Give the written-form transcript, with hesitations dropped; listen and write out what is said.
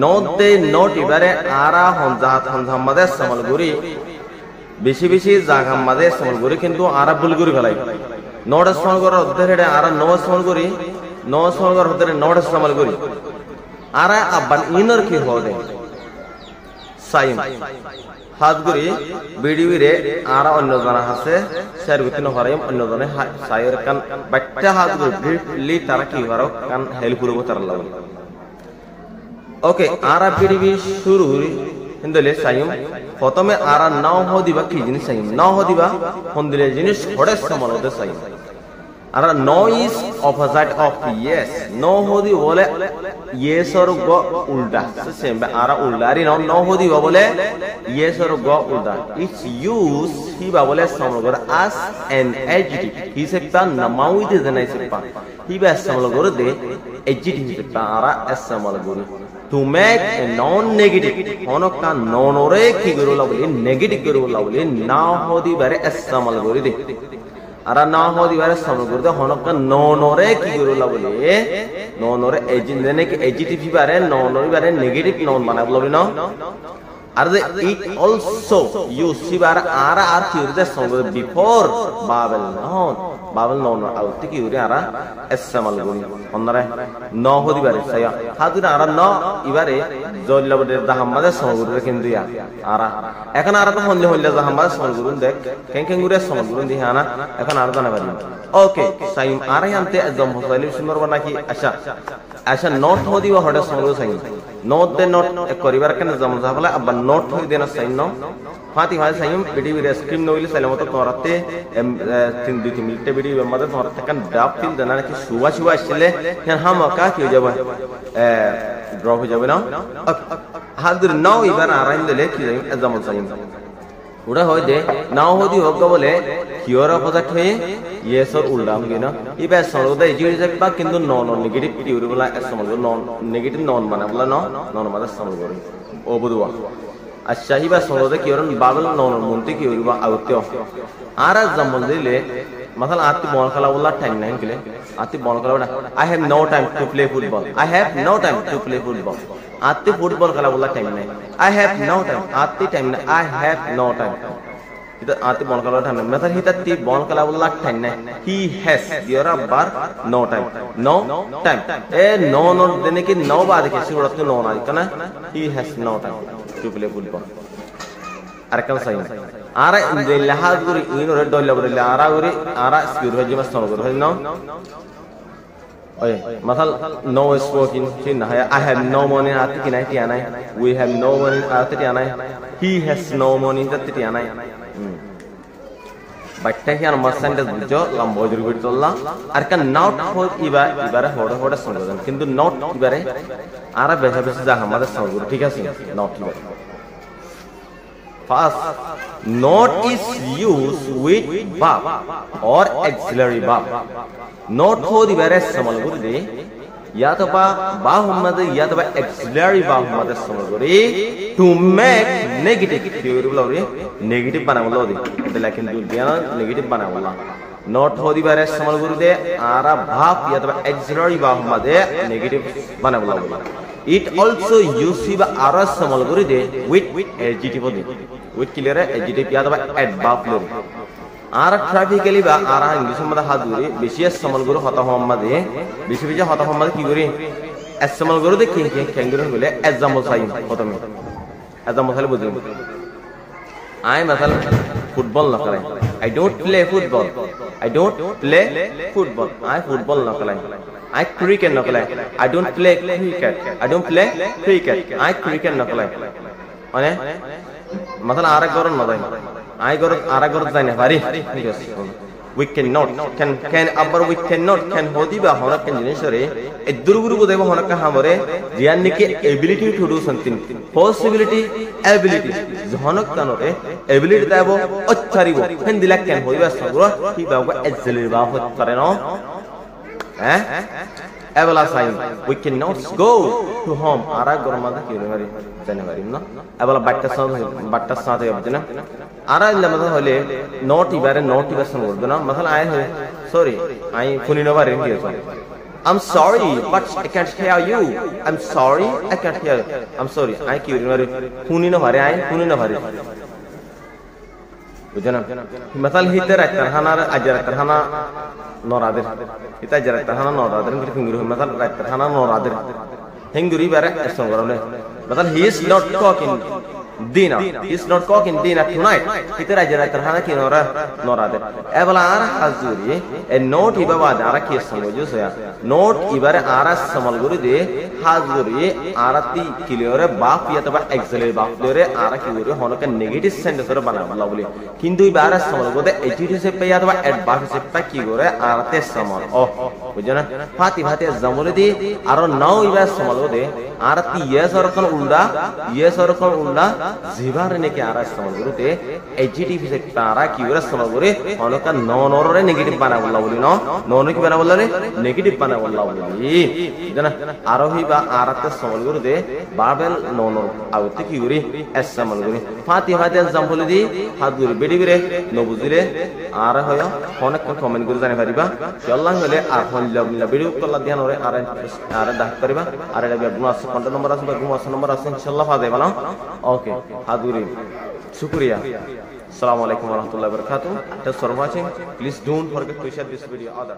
Note দে note ইবারে আরা হনজামাদে ইস্তেমাল করি বেশি বেশি জাগামাদে ইস্তেমাল করি কিন্তু আরা ভুল করে ফেলাই নোট ইস্তেমাল করার অর্ধে আরা নো ইস্তেমাল করি নো ইস্তেমাল করার অর্ধে নোট ইস্তেমাল করি আরা আব্বান ইনর কি হবে সাইম হাত করি বিডিবিরে আরা অন্য জানা আছে শেয়ার বিতিন হরাইম অন্য জনে সাইর কান বাচ্চা হাত করি ব্রিফলি তারা কি হরাও কান হেল্প করব তার লাগে ওকে আরা বিডিবি শুরু করি হিন্দলে সাইম প্রথমে আরা নাও হদিবা কি জিনিস সাইম নাও হদিবা হন্দিলে জিনিস হড়ে ইস্তেমাল হতে সাইম আরা no is opposite of yes no হদি বলে ইয়েস और गो उल्टा सेम आरा उल्टा री नो होदी बोले yes और go उल्टा it's used ही बोले समलगोर as an adjective ही सकता नमावी दे देना सकता ही बस समलगोर दे adjective सकता आरा as समलगोर to make a non negative होनो का non ओरे की करो लावली negative करो लावली ना होदी बारे as समलगोर दे आरा ना होदी बारे समलगोर दे होनो का non ओरे की करो लावली non or adjective bare non or bare negative noun banab lobli no are the it also you see bare ara ar theory the song before babel noun out ki uri ara esamal guni onnare no hodi bare saya hadura ara no ibare jollabode dahamade song guru kintu ya ara ekhon ara to holle dahamade song guru dek ken guru song guru di hana ekhon ara jana bari okay saim ara yante azam hosali sundar bana ki acha not hodi wa hode song guru saim not de not koribar kan jam jabala ab not hodi dena saim no fati hal saim bidi bi screen noil salamoto torate 3 minute bidi made torate kan dap fil dena ki suba asle yan ham ka ki jaba drop ho jabe na hadir now iban ara hindele ki saim azam saim उड़ा हो दे नाव होदी होगा बोले cure opposite है yes और उल्टा हम ना ये बस समझ दे जी जब बात किंतु नॉन नेगेटिव प्योर बोला समझ लो नॉन नेगेटिव नॉन बना बोला नॉन मतलब समझ लो ओ बुदुआ अच्छा ही बस समझ दे क्योर बाबल नॉन मुंती क्योर बा आउट हो आरा जमल दे ले मतलब आती बॉल खेला बोला टाइम नहीं के लिए आती बॉल खेला बोला I have no time to play football I have no time to play football आती फुटबॉल खेला बोला टाइम नहीं I have no time आती टाइम नहीं I have no time इधर आती बॉल खेला टाइम नहीं मतलब इधर ती बॉल खेला बोला टाइम नहीं he has Deora bar no time A no देने की no बात कैसे उड़त तो no ना इतना he has no time to play football अरकन सही आरा इंदे लहाद गुरी इन और डॉल लबरे आरा स्क्यूर है जिमस तो गुरु है no ओए मतलब no smoking चिन्ह है I have no money आती की नहीं तियाना है we have no money आती तियाना है he has no money आती तियाना है बट्टे की यार मस्सेंड जो लंबोजर गुड़ तोला अरकन not हो इबारे होड़ा संगोदन किंतु not इबारे आरा बेसा जा हमारे संगोदन ठीक है सी not इबारे First, not is used with verb or auxiliary verb. Not हो दिवारे समल गुरु दे या तो बा हमदे या तो बा auxiliary verb हमदे समल Guru to make negative theory बोला रे negative बना बोला दे तो लेकिन दुनिया negative बना बोला not हो दिवारे समल गुरु दे आरा verb या तो बा auxiliary verb हमदे negative बना बोला It also uses Ara समल Guru they with adjective they with clear adjective या तो बा adverb ले आरा ट्रैफिकली बा आरा इंग्लिश में हाथ गुरु विशेष समल गुरु होता हो हम दे विशेष होता हो हम की गुरु एस समल गुरु दे क्या गुरु बोले एग्जाम्पल साइन होता में एग्जाम्पल साले बुझे I मतलब फुटबॉल न करें I don't play football I football न करें I cricket न करें I don't play cricket I cricket न करें अने मतलब आरा गौर न दाई I गौर आरा गौर दाई नहीं बारी we cannot can अबर we cannot can होती बा होना can जिन्हें शरे एक दुर्गुरु को देखो होना का हमारे जियाने के ability to do something possibility ability होना का नोटे ability ताई वो अच्छा री वो फिर दिला can होती बा सगुरा ही बाबू auxiliary बाबू करे ना Evala sign we cannot go to home आरा गौर माता क्यों नहीं बारी जाने बारी ना एवला बट्टा साथ है अब जना आरा इल्ला मतलब होले not इबारे सुन बोल दो ना मतलब आए हो sorry आई फुनी नवा रेंग दिया sir I'm sorry, but I can't hear you. I'm sorry, I can't hear you. I'm sorry. I কি বলি শুনি না পারে, আই শুনি না পারে। বুঝছেন? মিসাল হিতে রাতখানার আজের রাতখানা নরাদের। হিতে আজের রাতখানা নরাদের কি ফিঙ্গুরি মিসাল রাতখানা নরাদের। হিঙ্গুরি বারে এসন করলে। মিসাল he is not cooking dinner. He is not cooking dinner tonight. Hiতে আজের রাতখানা কি নরাদের। এবলা আর হাজুরি এ নোট ইবাবা আরা কি এসন বুঝছো ya? নোট ইবারে আরা সমল গুরি দে হাজুরি আরাতি ক্লিয়ারে বাপ ইয়াতবা এক্সেলের বাপ ধরে আরা কি গুরি হনকে নেগেটিভ সেন্টেন্সরে বানাবলা বলি কিন্তু ইবারে সমল গদে এটিটিউড সে পে ইয়াতবা অ্যাডভার্ব সে পে কি করে আরাতে সমল ও বুঝনা ফাতি ফাতি জামলে দি আর নাও ইবারে সমল গদে আরাতি ইয়েস অরকন উল্ডা ইয়েস অরকন উল্ডা জিবারে নেকি আরা সমল গুরুতে এটিটিউড সে তারা কি করে সমল করে হনকে ননরে নেগেটিভ বানাবলা বলি নন কি বানাবলা রে নেগেটিভ বানাবলা বলি বুঝনা আরো হিবা আরাতে সমল গুরুতে বাবেল ননর আউতে কি গুরি এস সমল গুরি ফাতি ফাতি জামলে দি হাত গুরি বেডি বিরে নবুজিরে আর হয় অনেক কমেন্ট করে জানি পারিবা আল্লাহ হলে আর হল্লা ভিডিও কল্লা ধ্যান করে আর দাহ করিবা আর এটা গুণ আছে কন্টাক্ট নম্বর আছে বা গুণ আছে নম্বর আছে ইনশাআল্লাহ পাবে বানো ওকে হাদুরি শুকরিয়া আসসালামু আলাইকুম ওয়া রাহমাতুল্লাহি ওয়া বারাকাতুহু thanks for watching please don't forget to share this video other